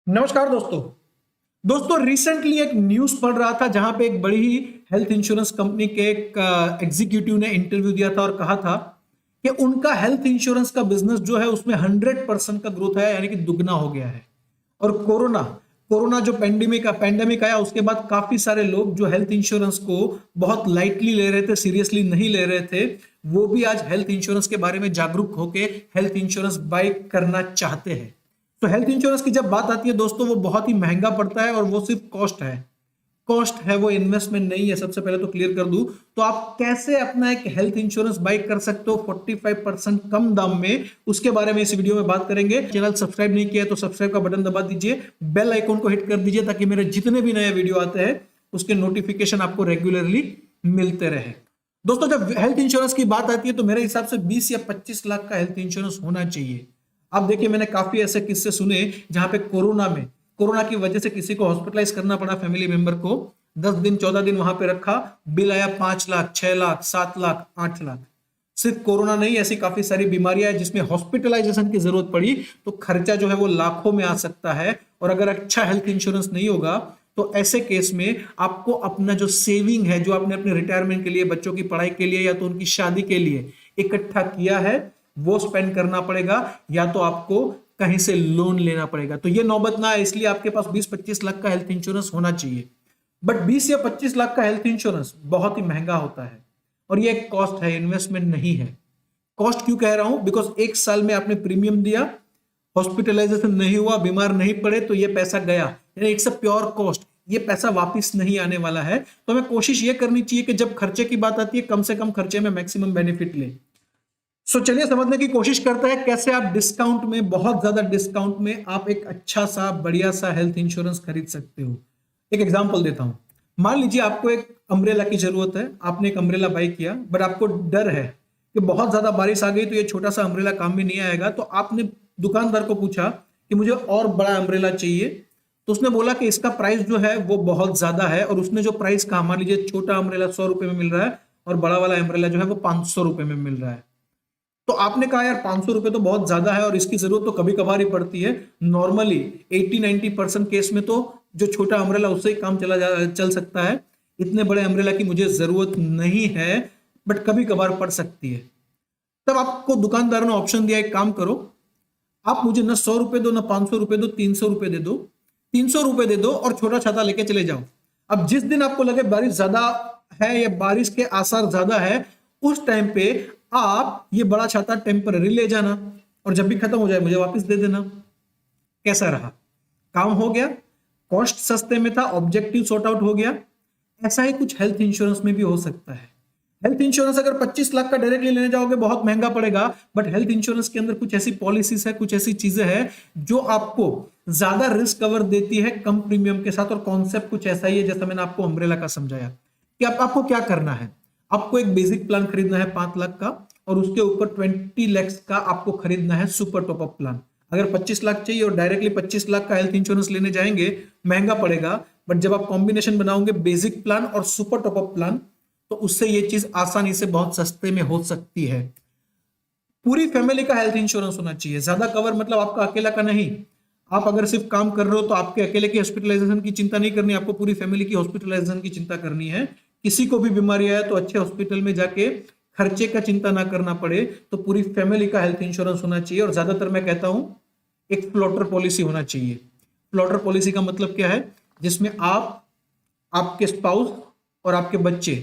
नमस्कार दोस्तों। रिसेंटली एक न्यूज पढ़ रहा था जहां पे एक बड़ी ही हेल्थ इंश्योरेंस कंपनी के एक एग्जीक्यूटिव ने इंटरव्यू दिया था और कहा था कि उनका हेल्थ इंश्योरेंस का बिजनेस जो है उसमें 100% का ग्रोथ है, यानी कि दुगना हो गया है। और कोरोना कोरोना जो पेंडेमिक आया उसके बाद काफी सारे लोग जो हेल्थ इंश्योरेंस को बहुत लाइटली ले रहे थे, सीरियसली नहीं ले रहे थे, वो भी आज हेल्थ इंश्योरेंस के बारे में जागरूक होकर हेल्थ इंश्योरेंस बाय करना चाहते हैं। तो हेल्थ इंश्योरेंस की जब बात आती है दोस्तों, वो बहुत ही महंगा पड़ता है और वो सिर्फ कॉस्ट है, वो इन्वेस्टमेंट नहीं है। सबसे पहले तो क्लियर कर दूं, तो आप कैसे अपना एक हेल्थ इंश्योरेंस बाय कर सकते हो 45% कम दाम में, उसके बारे में इस वीडियो में बात करेंगे। चैनल सब्सक्राइब नहीं किया है तो सब्सक्राइब का बटन दबा दीजिए, बेल आइकन को हिट कर दीजिए ताकि मेरे जितने भी नए वीडियो आते हैं उसके नोटिफिकेशन आपको रेगुलरली मिलते रहे। दोस्तों, जब हेल्थ इंश्योरेंस की बात आती है तो मेरे हिसाब से 20 या 25 लाख का हेल्थ इंश्योरेंस होना चाहिए। अब देखिए, मैंने काफी ऐसे किस्से सुने जहां पे कोरोना की वजह से किसी को हॉस्पिटलाइज करना पड़ा, फैमिली मेंबर को 10 दिन 14 दिन वहां पे रखा, बिल आया 5 लाख, 6 लाख, 7 लाख, 8 लाख। सिर्फ कोरोना नहीं, ऐसी काफी सारी बीमारियां हैं जिसमें हॉस्पिटलाइजेशन की जरूरत पड़ी तो खर्चा जो है वो लाखों में आ सकता है। और अगर अच्छा हेल्थ इंश्योरेंस नहीं होगा तो ऐसे केस में आपको अपना जो सेविंग है, जो आपने अपने रिटायरमेंट के लिए, बच्चों की पढ़ाई के लिए या तो उनकी शादी के लिए इकट्ठा किया है, वो स्पेंड करना पड़ेगा, या तो आपको कहीं से लोन लेना पड़ेगा। तो ये नौबत ना है, इसलिए आपके पास 20-25 लाख का हेल्थ इंश्योरेंस होना चाहिए। बट 20 या 25 लाख का हेल्थ इंश्योरेंस बहुत ही महंगा होता है और ये एक कॉस्ट है, इन्वेस्टमेंट नहीं है। कॉस्ट क्यों कह रहा हूं? बिकॉज एक साल में आपने प्रीमियम दिया, हॉस्पिटलाइजेशन नहीं हुआ, बीमार नहीं पड़े, तो ये पैसा गया, यानी इट्स अ प्योर कॉस्ट। ये पैसा वापस नहीं आने वाला है। तो हमें कोशिश ये करनी चाहिए कि जब खर्चे की बात आती है, कम से कम खर्चे में मैक्सिमम बेनिफिट ले। चलिए समझने की कोशिश करते हैं कैसे आप डिस्काउंट में, बहुत ज्यादा डिस्काउंट में आप एक अच्छा सा बढ़िया सा हेल्थ इंश्योरेंस खरीद सकते हो। एक एग्जांपल देता हूं। मान लीजिए आपको एक अम्ब्रेला की जरूरत है, आपने एक अम्ब्रेला बाय किया, बट आपको डर है कि बहुत ज्यादा बारिश आ गई तो ये छोटा सा अम्ब्रेला काम में नहीं आएगा। तो आपने दुकानदार को पूछा कि मुझे और बड़ा अम्ब्रेला चाहिए, तो उसने बोला कि इसका प्राइस जो है वो बहुत ज्यादा है, और उसने जो प्राइस कहा, मान लीजिए छोटा अम्ब्रेला 100 रुपए में मिल रहा है और बड़ा वाला अम्ब्रेला जो है वो 500 रुपए में मिल रहा है। तो आपने कहा यार 500 रुपए तो बहुत ज्यादा है और इसकी जरूरत तो कभी कभार ही पड़ती है। नॉर्मली 80-90% केस में तो जो छोटा अम्ब्रेला उससे ही काम चल सकता है, इतने बड़े अम्ब्रेला की मुझे जरूरत नहीं है, बट कभी कभार पड़ सकती है। तब आपको दुकानदार ने ऑप्शन दिया, एक काम करो, आप मुझे ना 100 रुपए दो, ना 500 रुपए दो, 300 रुपए दे दो। 300 रुपए दे दो और छोटा छाता लेके चले जाओ। अब जिस दिन आपको लगे बारिश ज्यादा है या बारिश के आसार ज्यादा है, उस टाइम पे आप ये बड़ा छाता टेम्पररी ले जाना और जब भी खत्म हो जाए मुझे वापस दे देना। कैसा रहा? काम हो गया, कॉस्ट सस्ते में था, ऑब्जेक्टिव सॉर्ट आउट हो गया। ऐसा ही कुछ हेल्थ इंश्योरेंस में भी हो सकता है। हेल्थ इंश्योरेंस अगर 25 लाख का डायरेक्टली लेने जाओगे बहुत महंगा पड़ेगा, बट हेल्थ इंश्योरेंस के अंदर कुछ ऐसी पॉलिसीज है, कुछ ऐसी चीजें हैं जो आपको ज्यादा रिस्क कवर देती है कम प्रीमियम के साथ। और कॉन्सेप्ट कुछ ऐसा ही है जैसा मैंने आपको अम्ब्रेला का समझाया कि आपको क्या करना है। आपको एक बेसिक प्लान खरीदना है 5 लाख का, और उसके ऊपर 20 लाख का आपको खरीदना है सुपर टॉपअप प्लान। अगर 25 लाख चाहिए और डायरेक्टली 25 लाख का हेल्थ इंश्योरेंस लेने जाएंगे, महंगा पड़ेगा। बट जब आप कॉम्बिनेशन बनाओगे बेसिक प्लान और सुपर टॉपअप प्लान, तो उससे ये चीज आसानी से बहुत सस्ते में हो सकती है। पूरी फैमिली का हेल्थ इंश्योरेंस होना चाहिए। ज्यादा कवर मतलब आपका अकेला का नहीं। आप अगर सिर्फ काम कर रहे हो तो आपके अकेले की हॉस्पिटलाइजेशन की चिंता नहीं करनी, आपको पूरी फैमिली की हॉस्पिटलाइजेशन की चिंता करनी है। किसी को भी बीमारी आए तो अच्छे हॉस्पिटल में जाके खर्चे का चिंता ना करना पड़े, तो पूरी फैमिली का हेल्थ इंश्योरेंस होना चाहिए। और ज्यादातर मैं कहता हूं एक फ्लोटर पॉलिसी होना चाहिए। फ्लोटर पॉलिसी का मतलब क्या है? जिसमें आप, आपके स्पाउस और आपके बच्चे,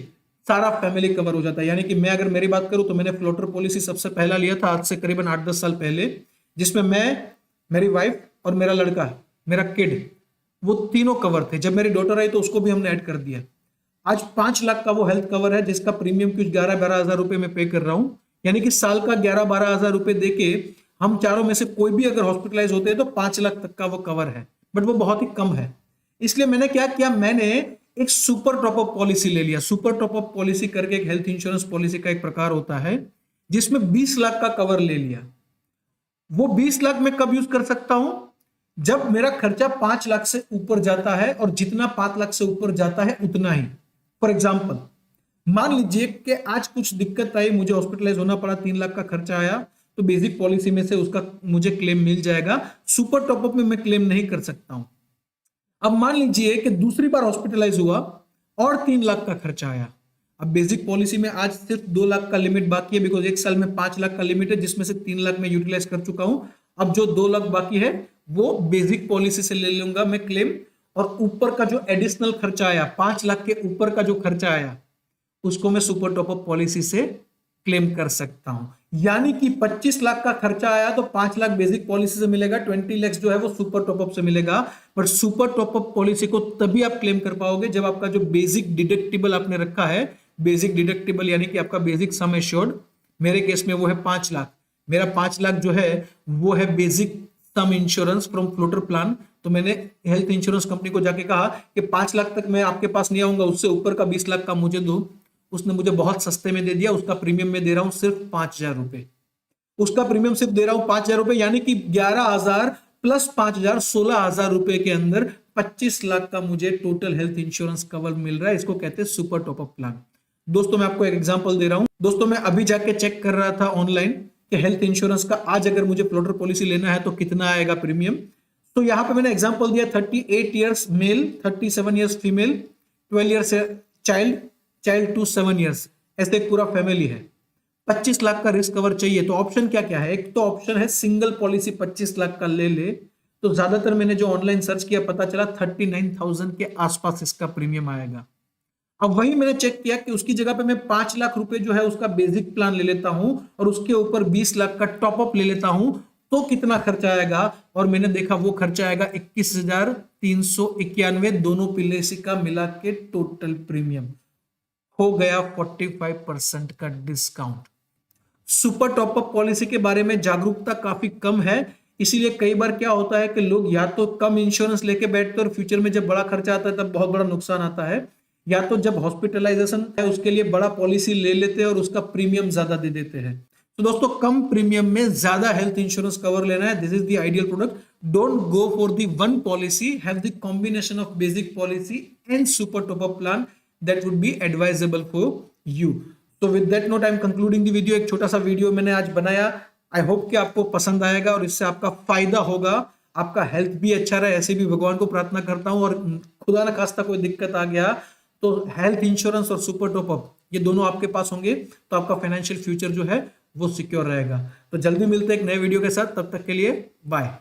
सारा फैमिली कवर हो जाता है। यानी कि मैं अगर मेरी बात करूं तो मैंने फ्लोटर पॉलिसी सबसे पहला लिया था आज से करीबन 8-10 साल पहले, जिसमें मैं, मेरी वाइफ और मेरा लड़का, मेरा किड, वो तीनों कवर थे। जब मेरी डॉटर आई तो उसको भी हमने ऐड कर दिया। आज 5 लाख का वो हेल्थ कवर है जिसका प्रीमियम कुछ 11-12 हजार रुपए में पे कर रहा हूं। यानी कि साल का 11-12 हजार रुपए देके हम चारों में से कोई भी अगर हॉस्पिटलाइज होते हैं तो 5 लाख तक का वो कवर है, बट वो बहुत ही कम है। इसलिए मैंने क्या किया, मैंने एक सुपर टॉपअप पॉलिसी ले लिया। सुपर टॉपअप पॉलिसी करके एक हेल्थ इंश्योरेंस पॉलिसी का एक प्रकार होता है जिसमें 20 लाख का कवर ले लिया। वो 20 लाख मैं कब यूज कर सकता हूं? जब मेरा खर्चा 5 लाख से ऊपर जाता है, और जितना 5 लाख से ऊपर जाता है उतना ही। फॉर एग्जाम्पल, मान लीजिए कि आज कुछ दिक्कत आई, मुझे हॉस्पिटलाइज होना पड़ा, 3 लाख का खर्चा आया, तो बेसिक पॉलिसी में से उसका मुझे क्लेम मिल जाएगा। सुपर टॉपअप में मैं क्लेम नहीं कर सकता हूं। अब मान लीजिए कि दूसरी बार हॉस्पिटलाइज हुआ और 3 लाख का खर्चा आया। अब बेसिक पॉलिसी में आज सिर्फ 2 लाख का लिमिट बाकी है, बिकॉज एक साल में 5 लाख का लिमिट है, जिसमें से 3 लाख में यूटिलाइज कर चुका हूं। अब जो 2 लाख बाकी है वो बेसिक पॉलिसी से ले लूंगा मैं क्लेम, और ऊपर का जो एडिशनल खर्चा आया, 5 लाख के ऊपर का जो खर्चा आया, उसको मैं सुपर टॉपअप पॉलिसी से क्लेम कर सकता हूं। यानी कि 25 लाख का खर्चा आया तो 5 लाख बेसिक पॉलिसी से मिलेगा, 20 लाख जो है वो सुपर टॉपअप से मिलेगा। बट सुपर टॉपअप पॉलिसी को तभी आप क्लेम कर पाओगे जब आपका जो बेसिक डिडक्टिबल आपने रखा है, बेसिक डिडक्टिबल यानी कि आपका बेसिक सम एश्योर्ड, मेरे केस में वो है 5 लाख। मेरा 5 लाख जो है वो है basic sum insurance from floater plan. तो मैंने हेल्थ इंश्योरेंस कंपनी को जाके कहा कि 5 लाख तक मैं आपके पास नहीं आऊंगा, उससे ऊपर का 20 लाख का मुझे दो। उसने मुझे बहुत सस्ते में दे दिया। उसका प्रीमियम में दे रहा हूं सिर्फ 5,000 रुपए। उसका प्रीमियम सिर्फ दे रहा हूं 5,000 रुपए, यानी कि 11,000 प्लस 5,000 16,000 रुपए के अंदर 25 लाख का मुझे टोटल हेल्थ इंश्योरेंस कवर मिल रहा है। इसको कहते हैं सुपर टॉपअप प्लान। दोस्तों मैं आपको एक एग्जांपल दे रहा हूं। दोस्तों मैं अभी जाके चेक कर रहा था ऑनलाइन कि हेल्थ इंश्योरेंस का आज अगर मुझे फ्लोटर पॉलिसी लेना है तो कितना आएगा प्रीमियम। तो यहां पे मैंने एग्जांपल दिया 38 years male, 37 years female, 12 years child to 7 years, ऐसे एक पूरा फैमिली है। 25 लाख का रिस्क कवर चाहिए तो ऑप्शन क्या क्या है। एक तो ऑप्शन है सिंगल पॉलिसी 25 लाख का ले ले, तो ज्यादातर मैंने जो ऑनलाइन सर्च किया पता चला 39,000 के आसपास इसका प्रीमियम आएगा। अब वही मैंने चेक किया कि उसकी जगह पे मैं 5 लाख रुपए जो है उसका बेसिक प्लान ले लेता हूं और उसके ऊपर 20 लाख का टॉपअप ले लेता हूं तो कितना खर्चा आएगा। और मैंने देखा वो खर्चा आएगा 21,391, दोनों पॉलिसी का मिला के टोटल प्रीमियम हो गया 45% का डिस्काउंट। सुपर टॉपअप पॉलिसी के बारे में जागरूकता काफी कम है, इसीलिए कई बार क्या होता है कि लोग या तो कम इंश्योरेंस लेके बैठते हैं और फ्यूचर में जब बड़ा खर्चा आता है तब बहुत बड़ा नुकसान आता है, या तो जब हॉस्पिटलाइजेशन है उसके लिए बड़ा पॉलिसी ले लेते हैं और उसका प्रीमियम ज्यादा दे देते हैं। तो दोस्तों कम प्रीमियम में ज्यादा हेल्थ इंश्योरेंस कवर लेना है, this is the ideal product. Don't go for the one policy, have the combination of basic policy and super top up plan, that would be advisable for you. So with that note I am concluding the video। एक छोटा सा video मैंने आज बनाया, I hope कि आपको पसंद आएगा और इससे आपका फायदा होगा, आपका हेल्थ भी अच्छा रहे, ऐसे भी भगवान को प्रार्थना करता हूं। और खुदा ना खास्ता कोई दिक्कत आ गया तो हेल्थ इंश्योरेंस और सुपर टॉपअप ये दोनों आपके पास होंगे तो आपका फाइनेंशियल फ्यूचर जो है वो सिक्योर रहेगा। तो जल्दी मिलते हैं एक नए वीडियो के साथ, तब तक के लिए बाय।